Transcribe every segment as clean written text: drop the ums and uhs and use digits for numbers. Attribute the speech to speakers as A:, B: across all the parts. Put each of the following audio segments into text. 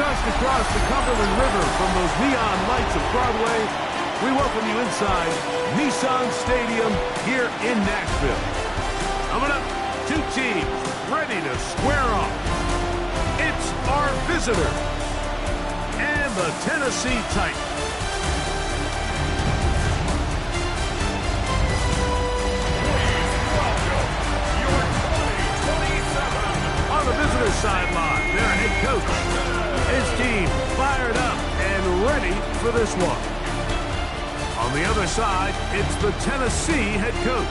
A: Just across the Cumberland River from those neon lights of Broadway, we welcome you inside Nissan Stadium here in Nashville. Coming up, two teams ready to square off. It's our visitor and the Tennessee Titans. On the visitor's sideline, their head coach. His team fired up and ready for this one. On the other side, it's the Tennessee head coach.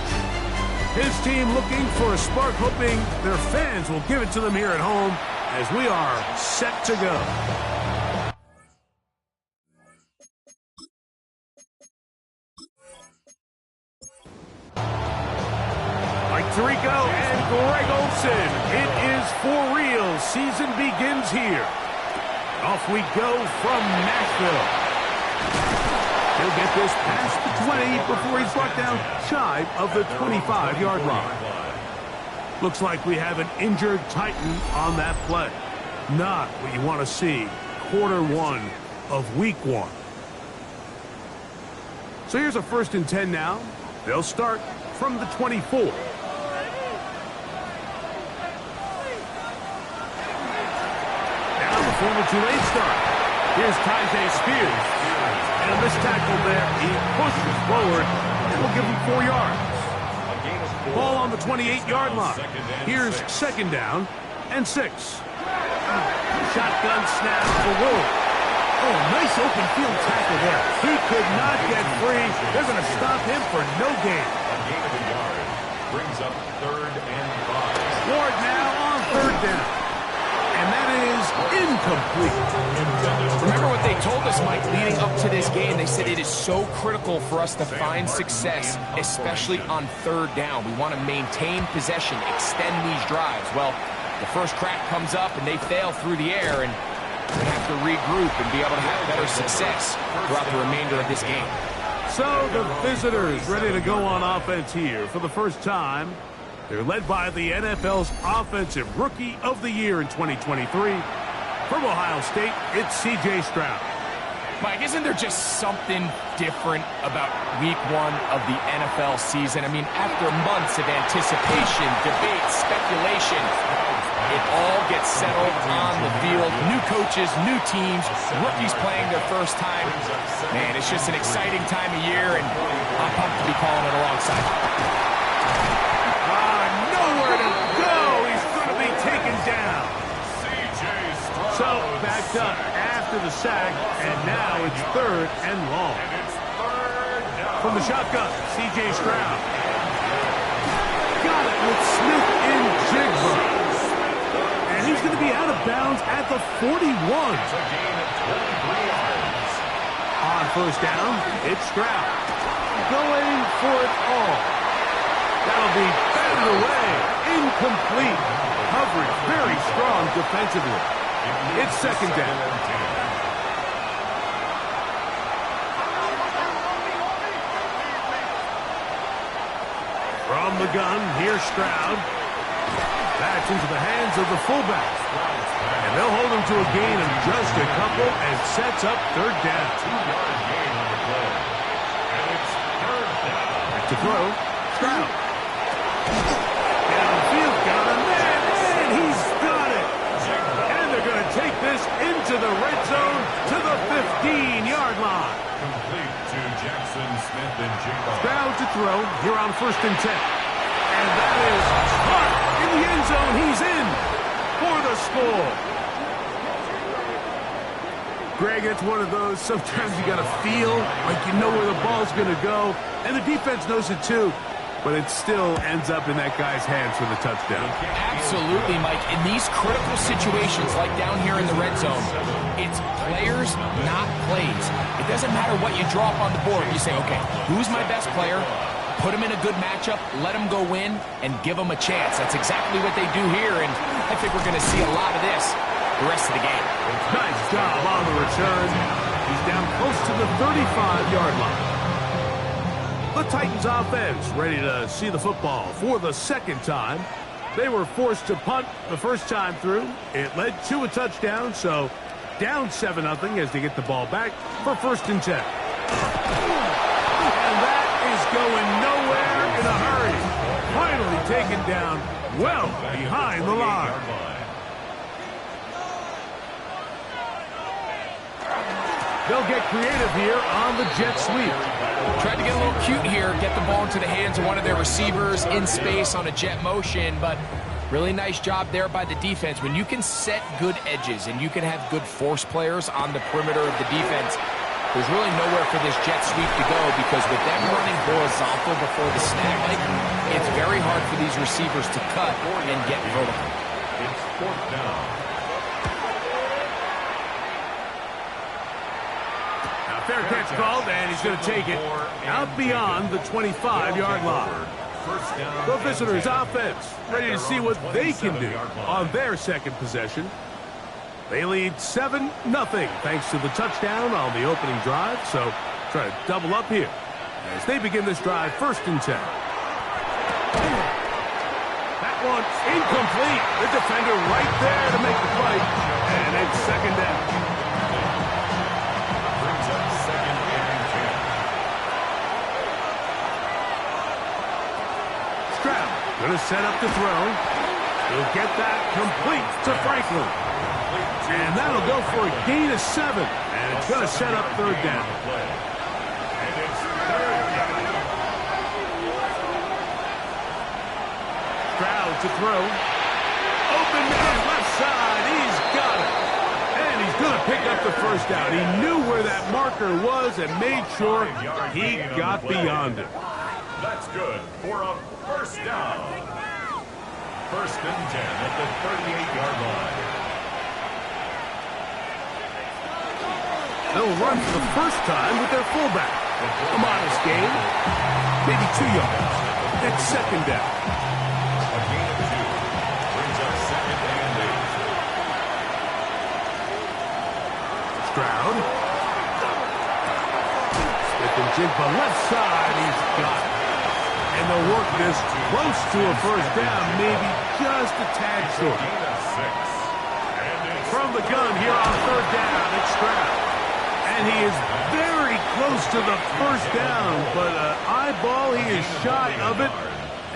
A: His team looking for a spark, hoping their fans will give it to them here at home as we are set to go. Mike Tirico and Greg Olsen. It is for real. Season begins here. Off we go from Nashville. He'll get this past the 20 before he's brought down shy of the 25-yard line. Looks like we have an injured Titan on that play. Not what you want to see quarter one of week one. So here's a 1st and 10 now. They'll start from the 24. Now the former Tulane star. Here's Tyjae Spears. And a missed tackle there. He pushes forward and will give him 4 yards. Ball on the 28-yard line. Here's 2nd down and 6. Shotgun snap for Wolf. Oh, nice open field tackle there. He could not get free. They're going to stop him for no gain.
B: A gain of a yard brings up 3rd and 5.
A: Ward now on 3rd down. And that is incomplete.
C: Remember what they told us, Mike, leading up to this game. They said it is so critical for us to find success, especially on 3rd down. We want to maintain possession, extend these drives. Well, the first crack comes up and they fail through the air, and we have to regroup and be able to have better success throughout the remainder of this game.
A: So the visitors ready to go on offense here for the first time. They're led by the NFL's Offensive Rookie of the Year in 2023. From Ohio State, it's C.J. Stroud.
C: Mike, isn't there just something different about week one of the NFL season? I mean, after months of anticipation, debate, speculation, it all gets settled on the field. New coaches, new teams, rookies playing their first time. Man, it's just an exciting time of year, and I'm pumped to be calling it alongside.
A: Nowhere to go. He's going to be taken down. So, backed up after the sack, and now it's 3rd and long. From the shotgun, C.J. Stroud. Got it with Smith in Jigba. And he's going to be out of bounds at the 41. On 1st down, it's Stroud. Going for it all. That'll be batted away. Incomplete. Coverage very strong defensively. It's 2nd down. From the gun, here's Stroud. Backs into the hands of the fullback. And they'll hold him to a gain of just a couple and sets up 3rd down.
B: 2-yard gain on the play. And it's 3rd down.
A: Back to throw. Stroud. Downfield, got him there, and he's got it. And they're going to take this into the red zone to the 15-yard line.
B: Complete to Jackson Smith and Jigba.
A: Stroud to throw here on 1st and 10. And that is caught in the end zone. He's in for the score. Greg, it's one of those, sometimes you got to feel like you know where the ball's going to go. And the defense knows it too. But it still ends up in that guy's hands for the touchdown.
C: Absolutely, Mike. In these critical situations, like down here in the red zone, it's players, not plays. It doesn't matter what you draw up on the board. You say, okay, who's my best player? Put him in a good matchup, let him go win, and give him a chance. That's exactly what they do here, and I think we're going to see a lot of this the rest of the game.
A: Nice job on the return. He's down close to the 35-yard line. The Titans offense ready to see the football for the 2nd time. They were forced to punt the first time through. It led to a touchdown, so down 7-0 as they get the ball back for 1st and 10. And that is going nowhere in a hurry. Finally taken down well behind the line. They'll get creative here on the jet sweep.
C: Tried to get a little cute here, get the ball into the hands of one of their receivers in space on a jet motion, but really nice job there by the defense. When you can set good edges and you can have good force players on the perimeter of the defense, there's really nowhere for this jet sweep to go, because with them running horizontal before the snag leg, it's very hard for these receivers to cut and get vertical.
B: It's 4th down.
A: Fair catch called, and he's going to take it out beyond the 25-yard line. The visitors' offense ready to see what they can do on their second possession. They lead 7-0 thanks to the touchdown on the opening drive, so try to double up here as they begin this drive 1st and 10. That one's incomplete. The defender right there to make the play, and it's 2nd down. Going to set up the throw. He'll get that complete to Franklin. And that'll go for a gain of 7. And it's going to set up 3rd down.
B: And it's 3rd down.
A: Stroud to throw. Open man, left side. He's got it. And he's going to pick up the 1st down. He knew where that marker was and made sure he got beyond it.
B: That's good for a 1st down. 1st and 10 at the 38-yard line.
A: They'll run for the 1st time with their fullback. A modest gain, maybe 2 yards. It's 2nd down.
B: A gain of 2 brings up 2nd and 8.
A: Stroud. Smith and Jigba left side. He's got it. And they'll work this close to a 1st down, maybe just a tad short. From the gun here on 3rd down, it's Stroud. And he is very close to the 1st down, but an eyeball, he is shy of it.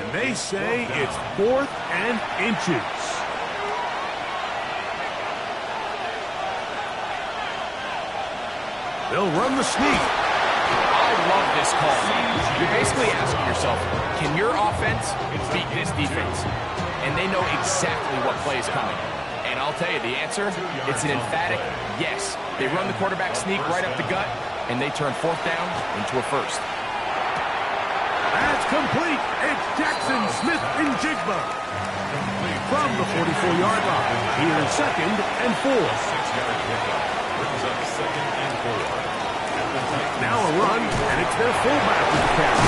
A: And they say it's 4th and inches. They'll run the sneak.
C: I love this call. You're basically asking yourself, can your offense beat this defense? And they know exactly what play is coming. And I'll tell you, the answer, it's an emphatic yes. They run the quarterback sneak right up the gut, and they turn 4th down into a 1st.
A: That's complete. It's Jackson Smith and Jigba. From the 44-yard line, here's 2nd and 4.
B: 6-yard pickup brings up 2nd and 4.
A: Now a run, and it's their fullback with the catch.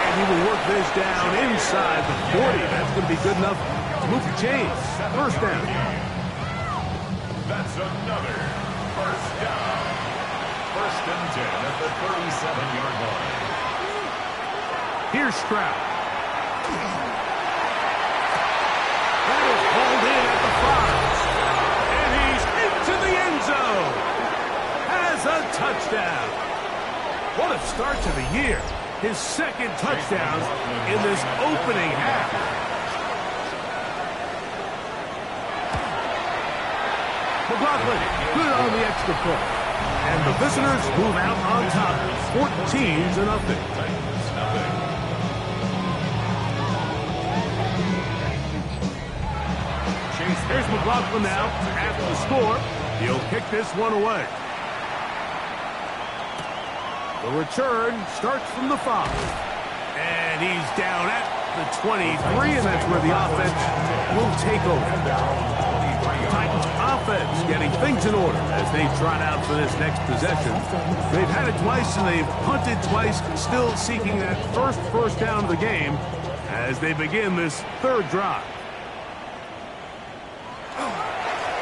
A: And he will work this down inside the 40. That's going to be good enough to move the chains. 1st down.
B: That's another 1st down. 1st and 10 at the 37-yard line.
A: Here's Stroud. That is hauled in at the 5. And he's into the end zone. Has a touchdown. What a start to the year. His 2nd touchdown in this opening half. McLaughlin good on the extra point. And the visitors move out on top, 14-0. Here's McLaughlin now after the score. He'll kick this one away. The return starts from the 5. And he's down at the 23, and that's where the offense will take over. Titans offense getting things in order as they trot out for this next possession. They've had it twice, and they've punted twice, still seeking that first down of the game as they begin this 3rd drive.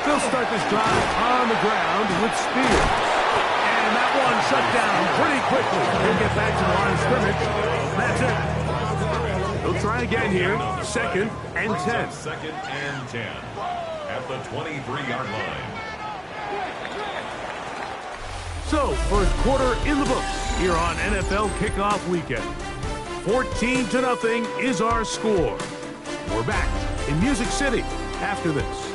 A: They'll start this drive on the ground with Spears. And that one shut down pretty quickly. He'll get back to the line of scrimmage. That's it. He'll try again here. 2nd and 10.
B: 2nd and 10 at the 23-yard line.
A: So, first quarter in the books here on NFL Kickoff Weekend. 14-0 is our score. We're back in Music City after this.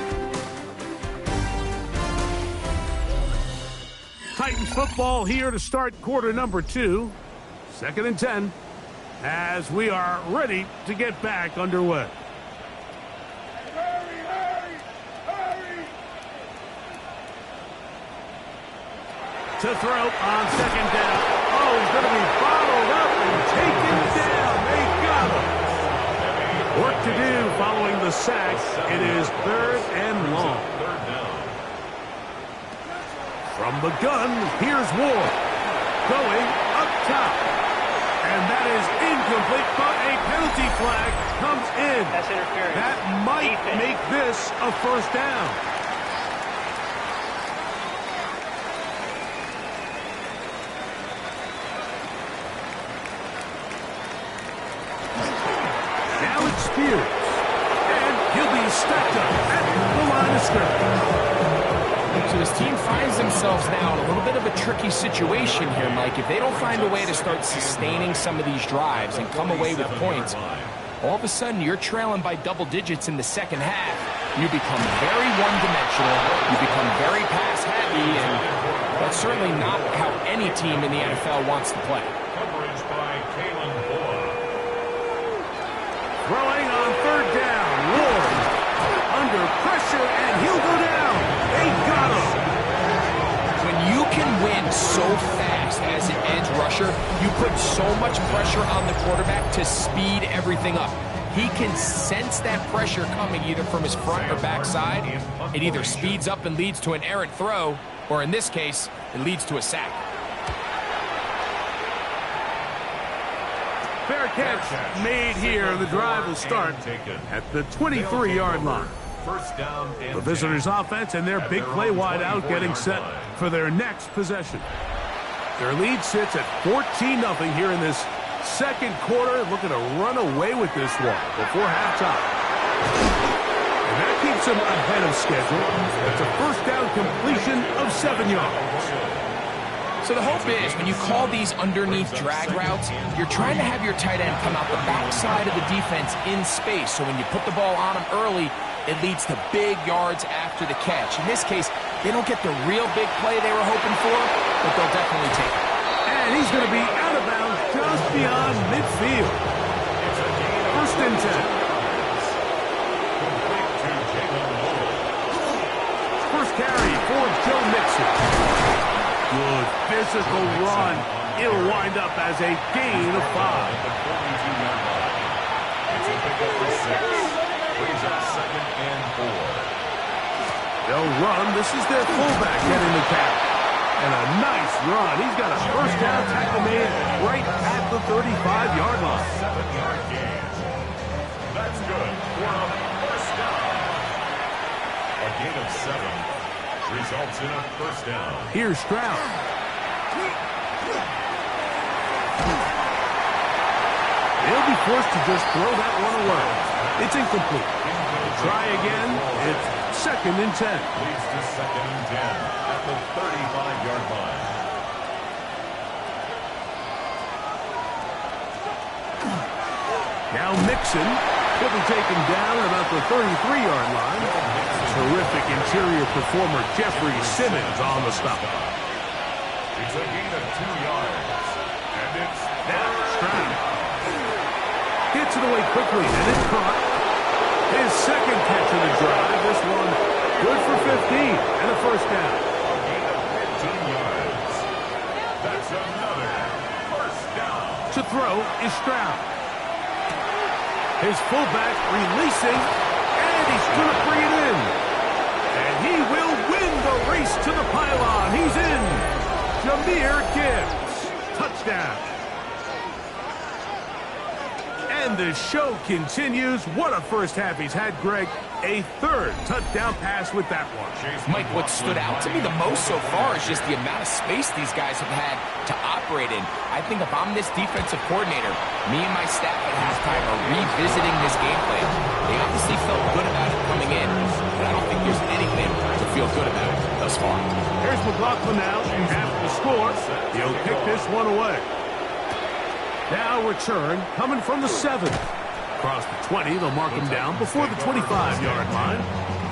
A: Titans football here to start quarter number 2. 2nd and 10 as we are ready to get back underway. To throw on 2nd down. Oh, he's going to be bottled up and taken down. They got him. Work to do following the sack. It is 3rd and long. From the gun, here's Ward. Going up top. And that is incomplete, but a penalty flag comes in.
D: That's interference.
A: That might make this a first down. Now it's Spears. And he'll be stepped up at the line of scrimmage.
C: So his team finds themselves now in a little bit of a tricky situation here, Mike. If they don't find a way to start sustaining some of these drives and come away with points, all of a sudden you're trailing by double digits in the second half. You become very one-dimensional. You become very pass-heavy, and that's certainly not how any team in the NFL wants to play.
B: Coverage by Kalen Boa.
A: Throwing on 3rd down. Ward under pressure, and he'll go down. They got him.
C: When you can win so fast as an edge rusher, you put so much pressure on the quarterback to speed everything up. He can sense that pressure coming either from his front or back side. It either speeds up and leads to an errant throw, or in this case, it leads to a sack.
A: Fair catch made here. The drive will start at the 23-yard line.
B: First down and
A: The visitors' offense and their big play wide out getting set for their next possession. Their lead sits at 14-0 here in this second quarter. Looking to run away with this one before halftime. And that keeps them ahead of schedule. It's a first down completion of 7 yards.
C: So the hope is when you call these underneath drag routes, you're trying to have your tight end come out the backside of the defense in space. So when you put the ball on him early, it leads to big yards after the catch. In this case, they don't get the real big play they were hoping for, but they'll definitely take it.
A: And he's going to be out of bounds just beyond midfield. 1st and 10. First carry for Joe Mixon. Good physical run. It'll wind up as a gain of 5.
B: It's a pickup for 6. Brings up 2nd and 4.
A: They'll run. This is their fullback getting the catch. And a nice run. He's got a first down tackle made right at the 35-yard line.
B: 7-yard gain. That's good for a first down. A gain of 7 results in a first down.
A: Here's Stroud. They'll be forced to just throw that one away. It's incomplete. Try again. It's 2nd and 10.
B: Leads to 2nd and 10 at the 35-yard line.
A: Now Mixon will be taken down at about the 33-yard line. Terrific interior performer Jeffrey Simmons on the stop.
B: It's a gain of 2 yards. And it's
A: Now Stroud gets it away quickly, and it's caught. His 2nd catch of the drive. This one good for 15 and a first down.
B: a gain of 15 yards. That's another first down.
A: To throw is Stroud. His fullback releasing, and he's going to bring it in. And he will win the race to the pylon. He's in. Jahmyr Gibbs. Touchdown. And the show continues. What a first half he's had, Greg. A 3rd touchdown pass with that one.
C: Mike, what stood out to me the most so far is just the amount of space these guys have had to operate in. I think if I'm this defensive coordinator, me and my staff at halftime are revisiting this game plan. They obviously felt good about it coming in, but I don't think there's anything to feel good about thus thus far.
A: Here's McLaughlin now, after the score. He'll kick this one away. Now return coming from the 7. Across the 20, they'll mark him down before the 25-yard line.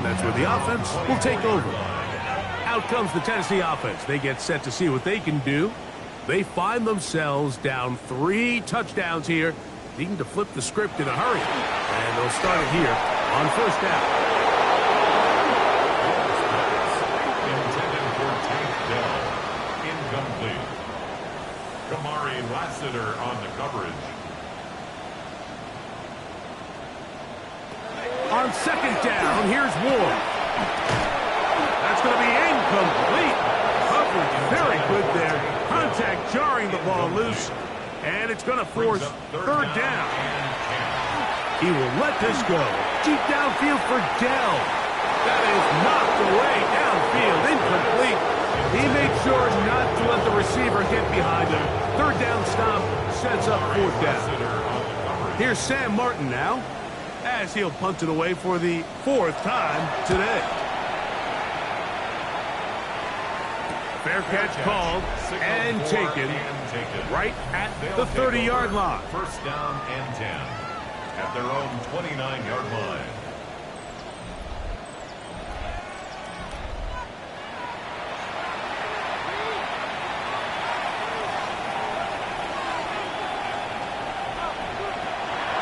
A: That's where the offense will take over. Out comes the Tennessee offense. They get set to see what they can do. They find themselves down 3 touchdowns here, needing to flip the script in a hurry. And they'll start it here on first down.
B: Intended for Tank Dell. Incomplete. Kamari Lassiter on the coverage.
A: On second down, here's Ward. That's going to be incomplete. Coverage very good there. Contact jarring the ball loose. And it's going to force third down. He will let this go. Deep downfield for Dell. That is knocked away downfield. Incomplete. He made sure not to let the receiver get behind him. Third down stop sets up fourth down. Here's Sam Martin now, as he'll punt it away for the 4th time today. Fair catch called and taken right at the 30-yard line.
B: First down and 10 at their own 29-yard line.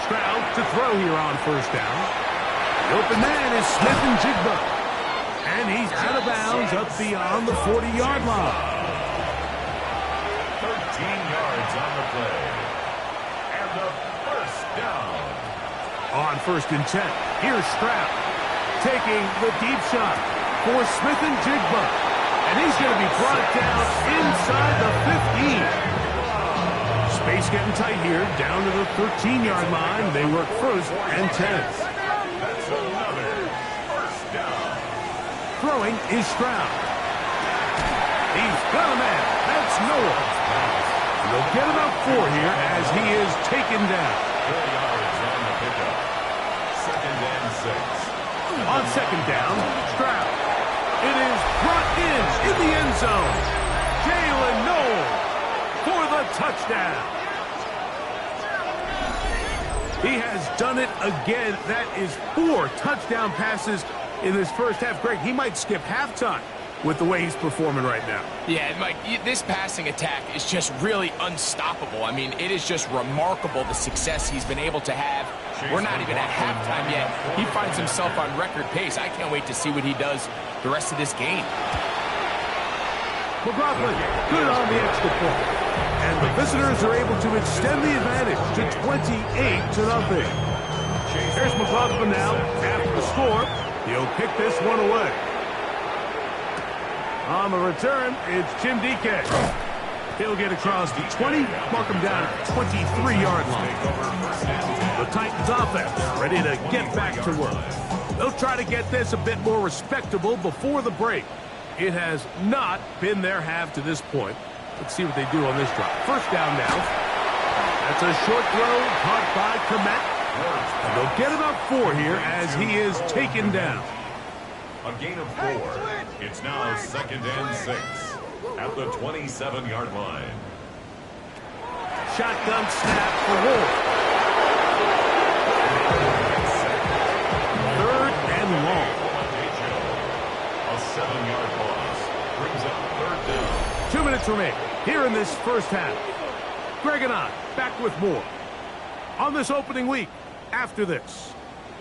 A: Stroud to throw here on first down. The open man is Smith-Njigba. And he's out of bounds up beyond the 40-yard line.
B: 13 yards on the play. And the first down.
A: On first and 10, here's Stroud taking the deep shot for Smith-Njigba. And he's going to be brought down inside the 15. Space getting tight here, down to the 13-yard line. They work first and 10.
B: That's another first down.
A: Throwing is Stroud. He's got a man. That's Noah. They'll get about 4 here as he is taken down.
B: 4 yards on the pickup. Second and 6.
A: On second down, Stroud. It is brought in the end zone. Jalen Noel for the touchdown. He has done it again. That is 4 touchdown passes in this first half. Greg, he might skip halftime with the way he's performing right now.
C: Yeah, Mike, this passing attack is just really unstoppable. I mean, it is just remarkable the success he's been able to have. We're not even at halftime yet. He finds himself on record pace. I can't wait to see what he does the rest of this game.
A: McLaughlin, good on the extra point. And the visitors are able to extend the advantage to 28-0. Here's McLaughlin now after the score. He'll kick this one away. On the return, it's Jim DK. He'll get across the 20, mark him down at the 23-yard line. The Titans offense ready to get back to work. They'll try to get this a bit more respectable before the break. It has not been their half to this point. Let's see what they do on this drive. First down now. That's a short throw caught by Kmet. And they'll get about 4 here as he is taken down.
B: A gain of 4. It's now second and 6 at the 27-yard line.
A: Shotgun snap for Ward. Third and long.
B: A 7-yard loss brings up third down.
A: 2 minutes remain here in this first half. Greg and I back with more on this opening week. After this,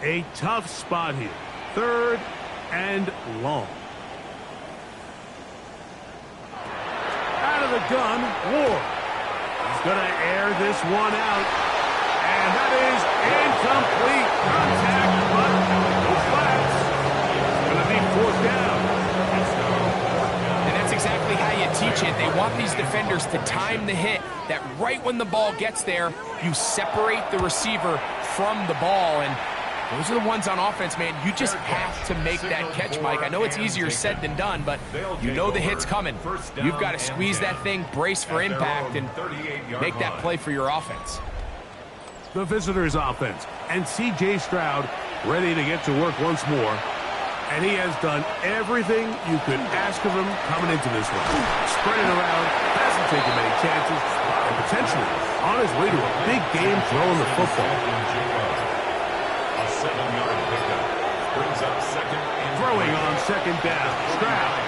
A: a tough spot here. Third and long. Out of the gun, Ward. He's going to air this one out. And that is incomplete contact, but no flags. It's going to be fourth down.
C: And that's exactly how you teach it. They want these defenders to time the hit, that right when the ball gets there, you separate the receiver from the ball. And those are the ones on offense, man. You just have to make that catch, Mike. I know it's easier said than done, but you know the hit's coming. You've got to squeeze that thing, brace for impact, and make that play for your offense.
A: The visitors' offense, and C.J. Stroud ready to get to work once more. And he has done everything you could ask of him coming into this one. Spreading around, hasn't taken many chances, and potentially on his way to a big game throwing the football.
B: A 7-yard pickup brings up second and
A: Throwing on second down. Stroud.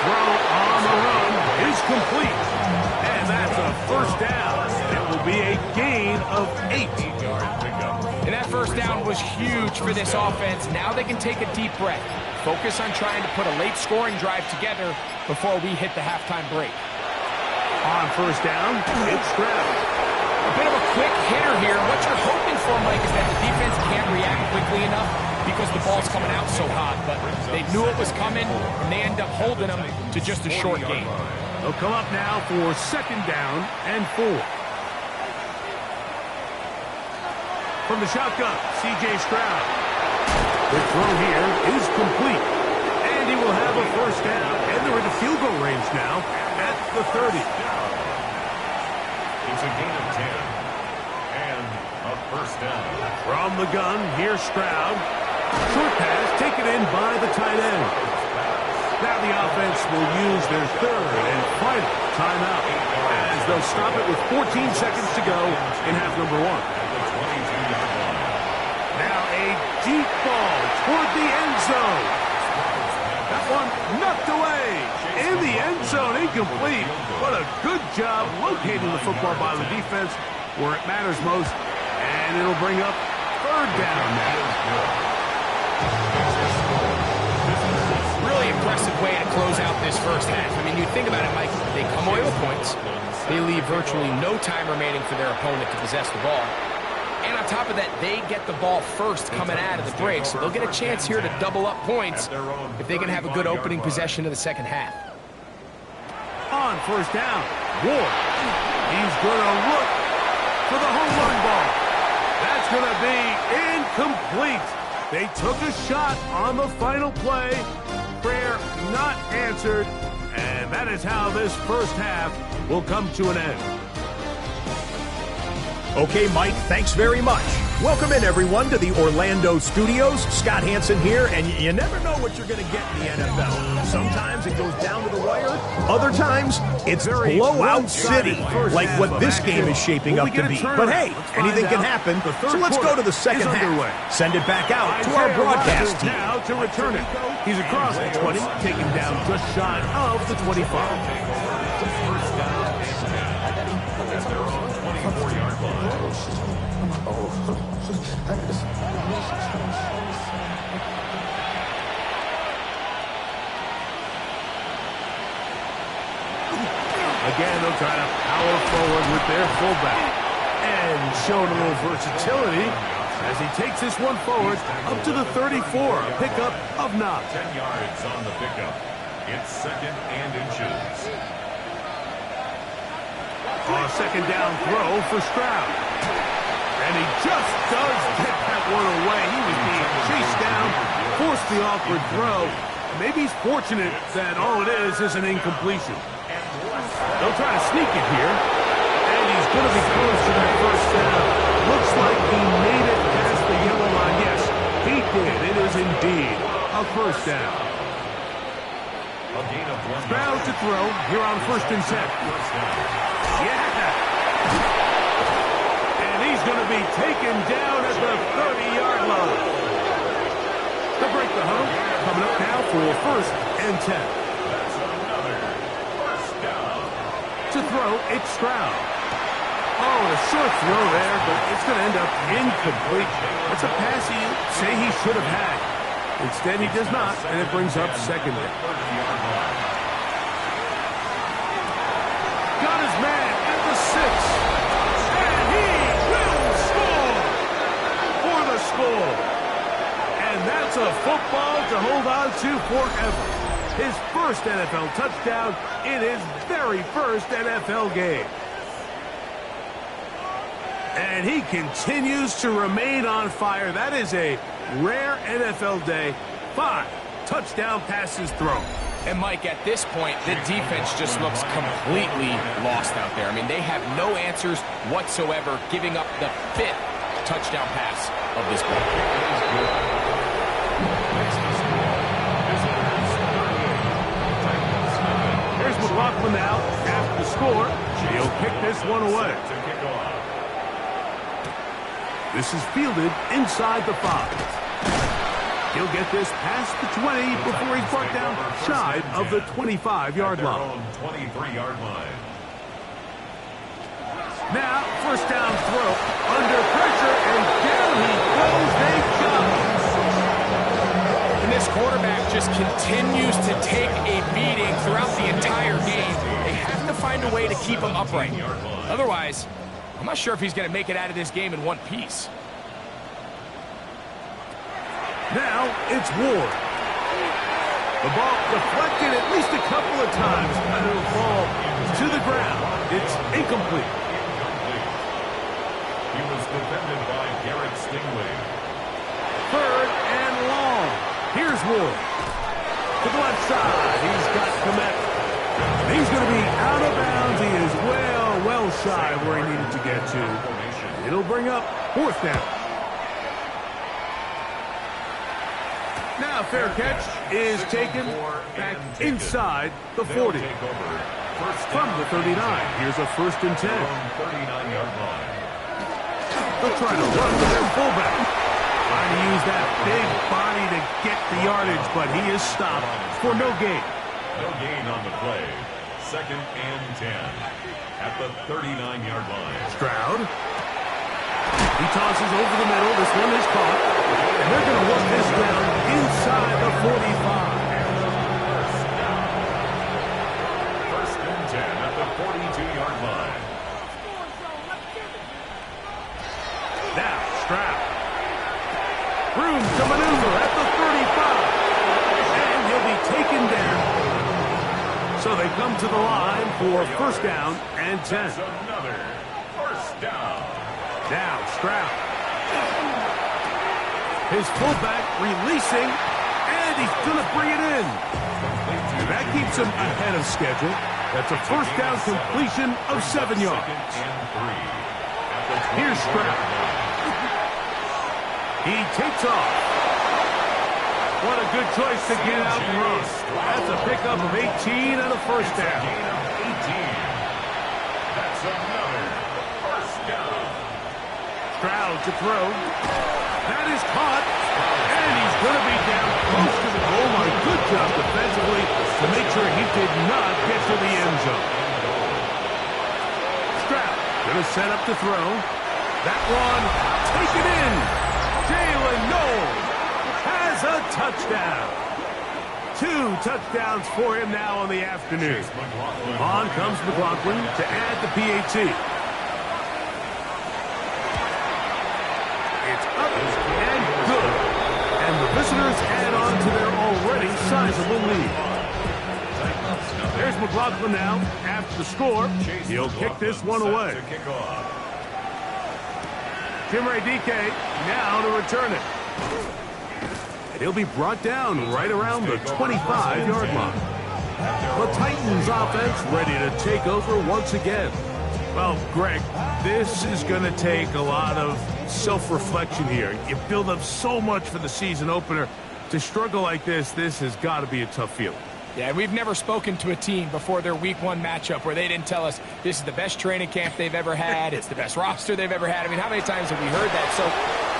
A: Throw on the run is complete. And that's a first down. It will be a gain of 8.
C: And that first down was huge for this offense. Now they can take a deep breath. Focus on trying to put a late scoring drive together before we hit the halftime break.
A: On first down, it's Stroud.
C: A bit of a quick hitter here. What you're hoping for, Mike, is that the defense can't react quickly enough because the ball's coming out so hot. But they knew it was coming, and they end up holding them to just a short gain.
A: They'll come up now for second down and 4. From the shotgun, C.J. Stroud. The throw here is complete. And he will have a first down. And they're in the field goal range now at the 30.
B: It's a gain of 10. And a first down.
A: From the gun, here's Stroud. Short pass taken in by the tight end. Now the offense will use their third and final timeout as they'll stop it with 14 seconds to go in half number 1. Now a deep ball toward the end zone. That one knocked away. In the end zone, incomplete. But a good job locating the football by the defense where it matters most. And it'll bring up third down now.
C: Really impressive way to close out this first half. I mean, you think about it, Mike, they come away with points. They leave virtually no time remaining for their opponent to possess the ball. And on top of that, they get the ball first coming out of the break, so they'll get a chance here to double up points if they can have a good opening possession of the second half.
A: On first down, Ward. He's going to look for the home run ball. That's going to be incomplete. They took a shot on the final play. Prayer not answered. And that is how this first half will come to an end.
D: Okay, Mike, thanks very much. Welcome in, everyone, to the Orlando studios. Scott Hansen here, and you never know what you're going to get in the NFL. Sometimes it goes down to the wire. Other times, it's blowout city, like what this game is shaping up to be. But hey, anything can happen, so let's go to the second half. Send it back out to our broadcast team.
A: Now to return it. He's across the 20, taken down just shy of the 25. Again, they'll try to power forward with their fullback. And showing a little versatility as he takes this one forward up to the 34. Pickup of 9.
B: 10 yards on the pickup. It's second and inches.
A: On a second down throw for Stroud. And he just does get that one away. He was being chased down, forced the awkward throw. Maybe he's fortunate that all it is an incompletion. They'll try to sneak it here. And he's going to be close to that first down. Looks like he made it past the yellow line. Yes, he did. It is indeed a first down.
B: A gain of 1.
A: Stroud to throw here on 1st and 10. Yeah. And he's going to be taken down at the 30-yard line. To break the huddle, coming up now for 1st and 10.
B: That's another first down.
A: To throw, it's Stroud. Oh, a short throw there, but it's going to end up incomplete. It's a pass he say he should have had. Instead, he does not, and it brings up second down. Got his man at the 6. And he will score for the score. And that's a football to hold on to forever. His first NFL touchdown in his very first NFL game. And he continues to remain on fire. That is a rare NFL day. 5 touchdown passes thrown.
C: And, Mike, at this point, the defense just looks completely lost out there. I mean, they have no answers whatsoever, giving up the 5th touchdown pass of this game.
A: McLaughlin now after the score. He'll kick this one away. This is fielded inside the 5. He'll get this past the 20 before he's brought down shy of the 25-yard line.
B: 23-yard line.
A: Now, first down throw under pressure, and down he goes. They jump.
C: And this quarterback just continues to take a beating throughout the entire game. They have to find a way to keep him upright. Otherwise, I'm not sure if he's going to make it out of this game in one piece.
A: Now it's Ward. The ball deflected at least a couple of times, but it'll fall to the ground. It's incomplete.
B: He was defended by Garrett Stingley.
A: 3rd and long. Here's Ward. To the left side. He's got Kmet. He's going to be out of bounds. He is well shy of where he needed to get to. It'll bring up 4th down. Now fair catch is taken back inside the 40. From the 39, here's a 1st and 10.
B: 39-yard line.
A: They'll try to run with their fullback. Trying to use that big body to get the yardage, but he is stopped for no gain.
B: No gain on the play. 2nd and 10 at the 39-yard line.
A: Stroud. He tosses over the middle. This one is caught. And they're going to work this down inside the 45.
B: 1st and 10 at the 42-yard line.
A: Now, Stroud. Room to maneuver at the 35. And he'll be taken down. So they come to the line for 1st down and 10.
B: That's another 1st down.
A: Now, Stroud. His fullback releasing, and he's going to bring it in. And that keeps him ahead of schedule. That's a 1st down completion of 7 yards. Here's Stroud. He takes off. What a good choice to get out and run. That's a pickup of 18 and a 1st down.
B: That's another 1st down.
A: Stroud to throw. That is caught. And he's going to be down close to the goal line. Good job defensively to make sure he did not get to the end zone. Stroud going to set up to throw. That one taken in. Jalen Knowles has a touchdown. 2 touchdowns for him now on the afternoon. On comes McLaughlin to add the PAT. It's up and good. And the visitors add on to their already sizable lead. There's McLaughlin now after the score. He'll kick this one away. Chimere Dike now to return it. And he'll be brought down right around the 25-yard line. The Titans offense ready to take over once again. Well, Greg, this is going to take a lot of self-reflection here. You build up so much for the season opener. To struggle like this has got to be a tough feeling.
C: Yeah, we've never spoken to a team before their Week 1 matchup where they didn't tell us this is the best training camp they've ever had, it's the best roster they've ever had. I mean, how many times have we heard that? So,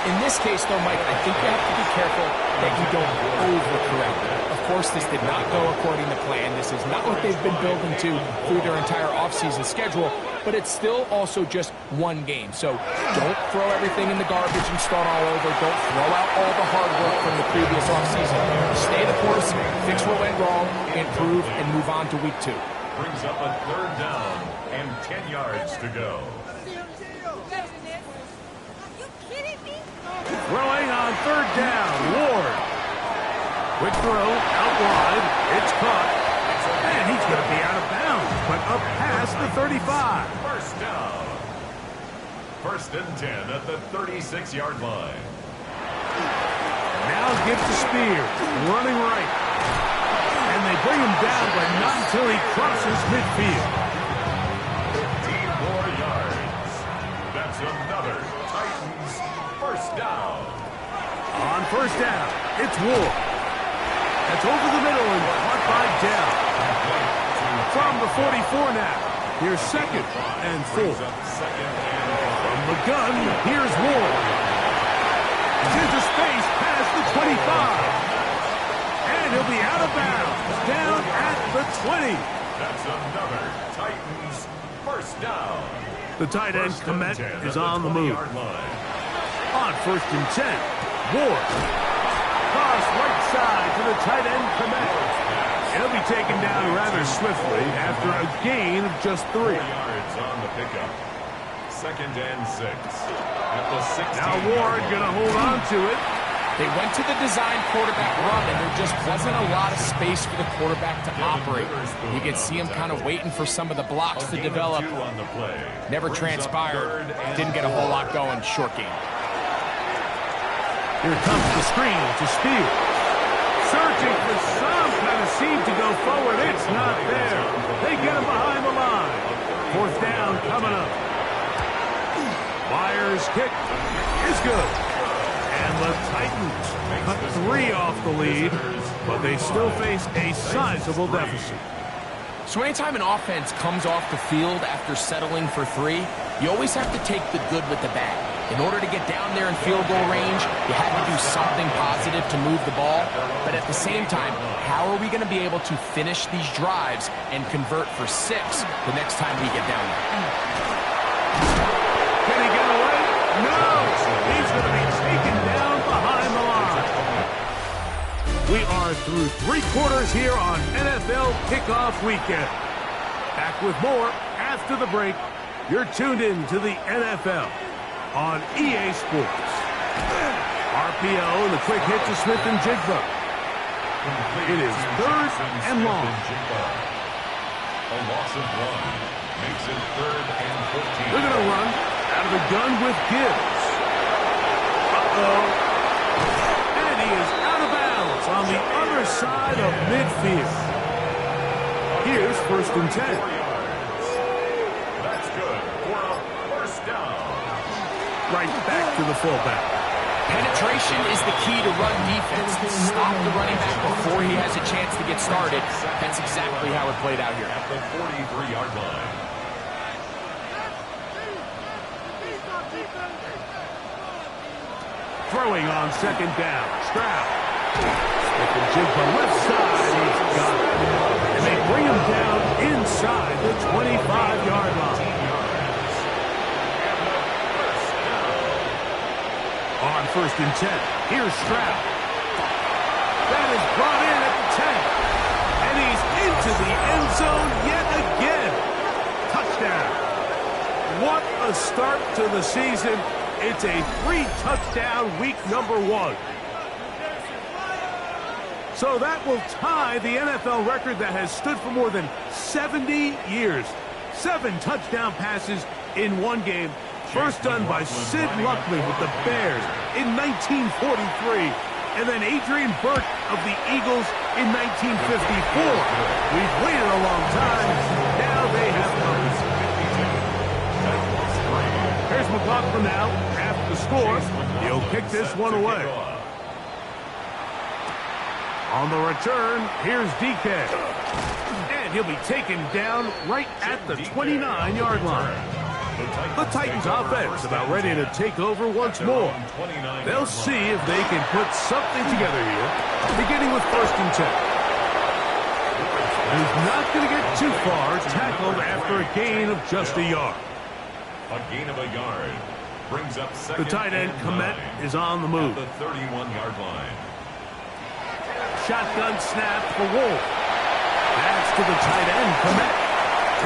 C: in this case, though, Mike, I think you have to be careful that you don't overcorrect. Of course, this did not go according to plan. This is not what they've been building to through their entire offseason schedule, but it's still also just one game. So, don't throw everything in the garbage and start all over. Don't throw out all the hard work from the previous offseason. Stay the course, fix what went wrong, improve, and move on to Week 2.
B: Brings up a 3rd down and 10 yards to go.
A: Throwing on 3rd down, Ward. Quick throw, out wide, it's caught. And he's going to be out of bounds, but up past the 35.
B: 1st down. 1st and 10 at the 36-yard line.
A: Now gives to Spears, running right. And they bring him down, but not until he crosses midfield.
B: 15 more yards. That's another Titans 1st down.
A: On 1st down, it's Ward. That's over the middle and caught by Dell. from the 44 now. Here's 2nd and 4. From the gun, here's Ward. He's into space past the 25. And he'll be out of bounds, down at the 20.
B: That's another Titans first down.
A: The tight end, Kmet, is on the move. On 1st and 10, Ward. Cross right side to the tight end, Kmet. He'll be taken down rather swiftly after a gain of just 3.
B: 4 yards on the pickup. 2nd and 6. At the 16.
A: Now Ward going to hold on to it.
C: They went to the design quarterback run, and there just wasn't a lot of space for the quarterback to operate. You could see him kind of waiting for some of the blocks to develop. Never transpired. Didn't get a whole lot going. Short game.
A: Here comes the screen to Spear. Searching for some kind of seam to go forward. It's not there. They get him behind the line. 4th down coming up. Myers' kick is good. And the Titans cut 3 off the lead, but they still face a sizable deficit.
C: So anytime an offense comes off the field after settling for 3, you always have to take the good with the bad. In order to get down there in field goal range, you have to do something positive to move the ball. But at the same time, how are we going to be able to finish these drives and convert for 6 the next time we get down there?
A: Can he get away? No! He's going to be taken down behind the line. We are through 3 quarters here on NFL Kickoff Weekend. Back with more after the break. You're tuned in to the NFL on EA Sports. RPO and the quick hit to Smith and Jigba. It is 3rd and long.
B: A loss of 1 makes it 3rd and 14.
A: They're going to run out of the gun with Gibbs. And he is out of bounds on the other side of midfield. Here's 1st and 10.
B: That's good for a first down.
A: Right back to the fullback.
C: Penetration is the key to run defense. Stop the running back before he has a chance to get started. That's exactly how it played out here.
B: At the 43-yard line.
A: Throwing on 2nd down. Stroud. Smith and Jigba left side. He's got it. And they bring him down inside the 25-yard line. On 1st and 10, here's Stroud. That is brought in at the 10. And he's into the end zone yet again. Touchdown. What a start to the season. It's a 3-touchdown week number 1. So that will tie the NFL record that has stood for more than 70 years. 7 touchdown passes in 1 game. First done by Sid Luckley with the Bears in 1943. And then Adrian Burke of the Eagles in 1954. We've waited a long time. Now they have come. Here's McLaughlin now. After the score, he'll kick this one away. On the return, here's DK. And he'll be taken down right at the 29-yard line. The Titans offense about ready to take over once more. They'll see if they can put something together here, beginning with 1st and 10. He's not going to get too far, tackled after a gain of just a yard.
B: A gain of a yard brings up 2nd.
A: The tight end, Kmet, is on the move.
B: At the 31-yard line.
A: Shotgun snap for Wolf. That's to the tight end, Kmet.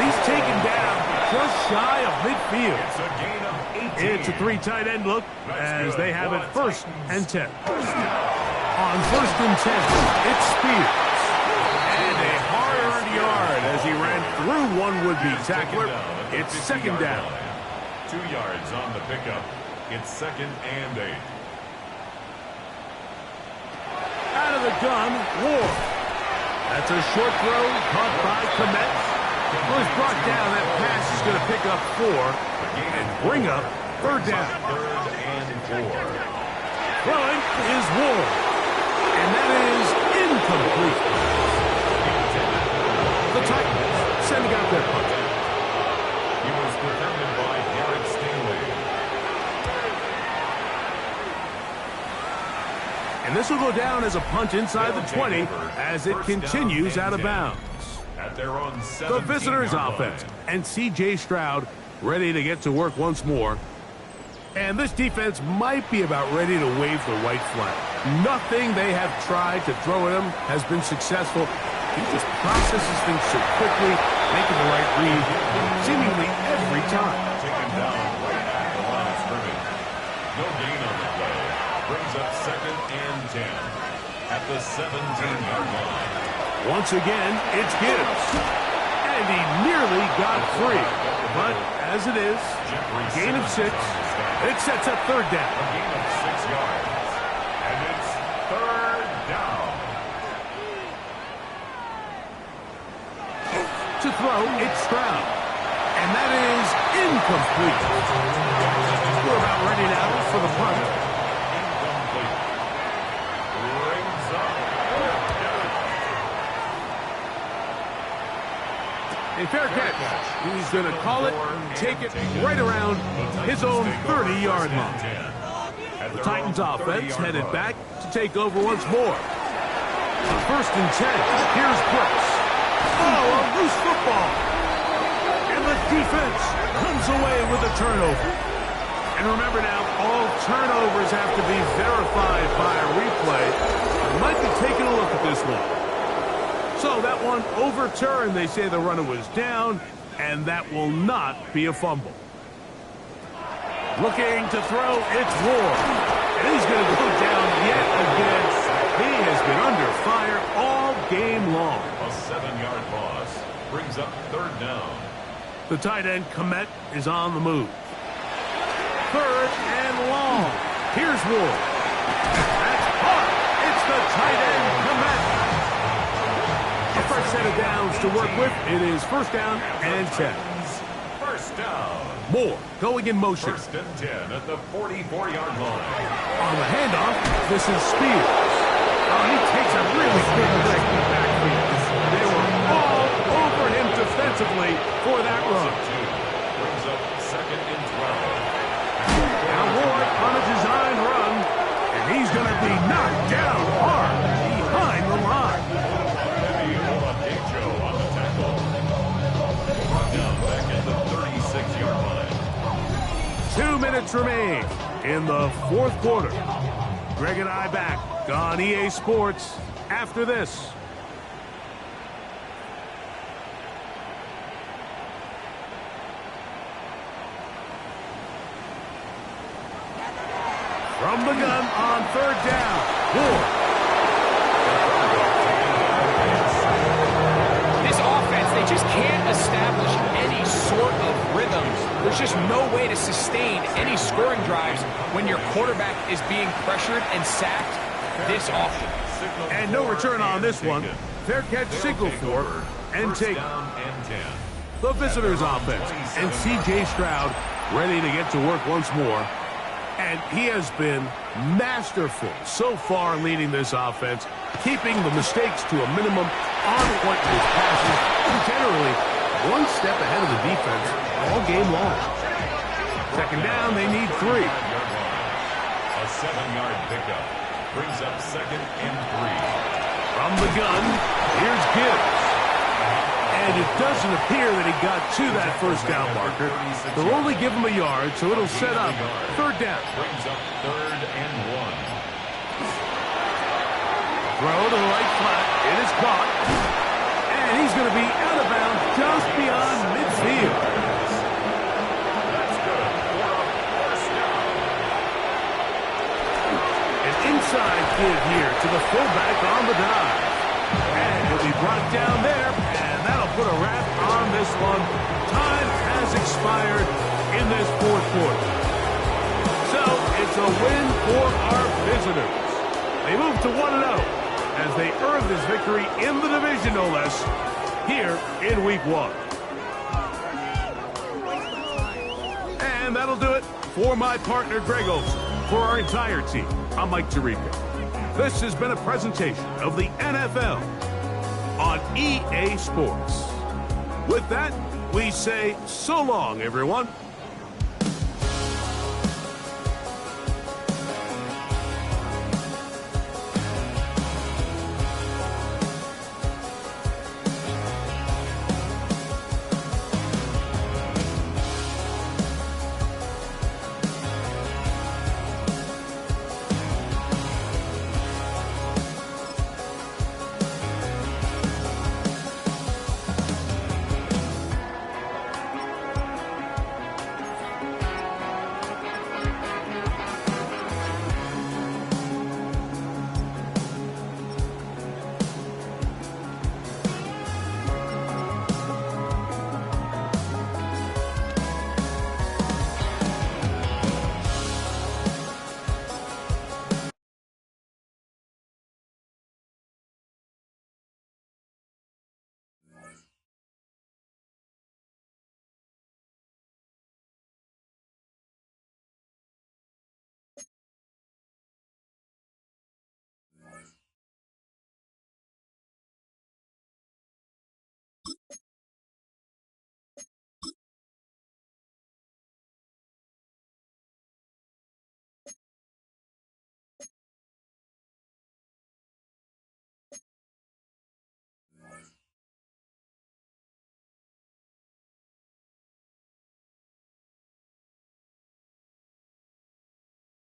A: He's taken down just shy of midfield.
B: It's a gain of 18.
A: It's a 3 tight end look as they have it 1st and 10. On 1st and 10, it's Spears. And a hard yard as he ran through one would-be tackler. It's 2nd down.
B: 2 yards on the pickup. It's 2nd and 8.
A: Out of the gun, Ward. That's a short throw caught by Kmet. Was brought down. That pass is going to pick up 4 and bring up 3rd down.
B: 3rd and 4.
A: Throwing is Ward. And that is incomplete. The Titans This will go down as a punt inside the 20 as it continues out of bounds.
B: At their own
A: The visitors' offense, and C.J. Stroud ready to get to work once more. And this defense might be about ready to wave the white flag. Nothing they have tried to throw at him has been successful. He just processes things so quickly, making the right read seemingly every time.
B: Taken down right at the line of scrimmage. No gain on the play. Brings up 2nd and 10 at the 17-yard line.
A: Once again, it's Gibbs. And he nearly got free. But as it is, gain of 6. It sets up 3rd down.
B: A gain of 6 yards. And it's 3rd down.
A: To throw, it's Stroud. And that is incomplete. We're about ready now for the punt.
B: Incomplete. Brings up 4th down.
A: A fair catch. He's going to call it, take it right around his own 30-yard line. The Titans offense headed back to take over once more. On 1st and 10, here's Brooks. Oh, a loose football. And the defense comes away with a turnover. And remember now, all turnovers have to be verified by a replay. I might be taking a look at this one. So that one overturned. They say the runner was down, and that will not be a fumble. Looking to throw, it's Ward. And he's going to go down yet again. He has been under fire all game long.
B: A 7-yard loss brings up 3rd down.
A: The tight end, Komet, is on the move. 3rd and long. Here's Ward. That's hard. It's the tight end, Komet. The first set of downs to work with. It is 1st down and 10.
B: 1st down.
A: Moore going in motion.
B: 1st and 10 at the 44-yard line.
A: On the handoff, this is Spears. Oh, he takes a really good break in the backfield. They were all over him defensively for that run.
B: Brings up 2nd and 12.
A: Now Ward on a design run, and he's going to be knocked down hard behind the line.
B: On the tackle. Brought down back at the 36-yard line.
A: 2 minutes remain in the 4th quarter. Greg and I back on EA Sports after this. From the gun on 3rd down. Ward.
C: This offense, they just can't establish any sort of rhythm. There's just no way to sustain any scoring drives when your quarterback is being pressured and sacked this often.
A: And no return on this one. Fair catch signal for and take the visitors' offense. And C.J. Stroud ready to get to work once more. And he has been masterful so far leading this offense, keeping the mistakes to a minimum, on point with his passes, and generally one step ahead of the defense all game long. 2nd down, they need 3.
B: A 7-yard pickup brings up 2nd and 3.
A: From the gun, here's Gibbs. And it doesn't appear that he got to that 1st down marker. They'll only give him a yard, so it'll set up 3rd down.
B: Brings up 3rd and 1.
A: Throw to the right flat. It is caught. And he's going to be out of bounds just beyond midfield.
B: That's good. For a 1st down.
A: An inside give here to the fullback on the dive. And he'll be brought down there, and that'll put a wrap on this one. Time has expired in this 4th quarter. So it's a win for our visitors. They move to 1-0 as they earn this victory in the division, no less, here in Week 1. And that'll do it for my partner, Greg Olsen. For our entire team, I'm Mike Tirico. This has been a presentation of the NFL on EA Sports. With that, we say so long, everyone.